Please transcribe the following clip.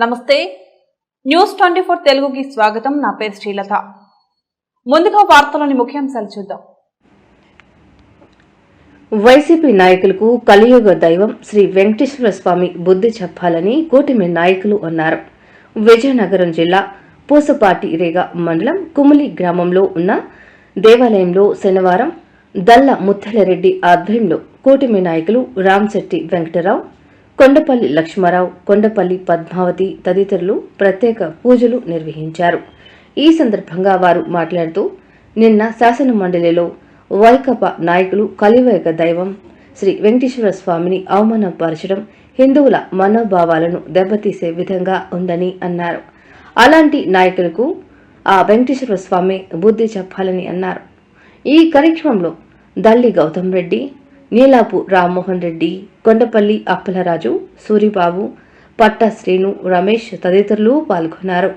నమస్తే న్యూస్ 24 తెలుగుకి స్వాగతం. నా పేరు శ్రీలత. ముందుగా వార్తలోని ముఖ్యాంశాలు చూద్దాం. వైసీపీ నాయకులకు కలియుగ దైవం శ్రీ వెంకటేశ్వర స్వామి బుద్ధి చెప్పాలని కూటమి నాయకులు అన్నారు. విజయనగరం జిల్లా పూసపాటి రేగ మండలం కుమిలి గ్రామంలో ఉన్న దేవాలయంలో శనివారం దల్ల ముత్తెలరెడ్డి ఆధ్వర్యంలో కూటమి నాయకులు రాంశెట్టి వెంకటరావు, కొండపల్లి లక్ష్మారావు, కొండపల్లి పద్మావతి తదితరులు ప్రత్యేక పూజలు నిర్వహించారు. ఈ సందర్భంగా వారు మాట్లాడుతూ, నిన్న శాసన మండలిలో వైకాపా నాయకులు కలియుగ దైవం శ్రీ వెంకటేశ్వర స్వామిని అవమానపరచడం హిందువుల మనోభావాలను దెబ్బతీసే విధంగా ఉందని అన్నారు. అలాంటి నాయకులకు ఆ వెంకటేశ్వర స్వామి బుద్ధి చెప్పాలని అన్నారు. ఈ కార్యక్రమంలో దల్లి గౌతమ్ రెడ్డి, నీలాపు రామ్మోహన్ రెడ్డి, కొండపల్లి అప్పలరాజు, సూరిబాబు, పట్ట శ్రీను, రమేష్ తదితరులు పాల్గొన్నారు.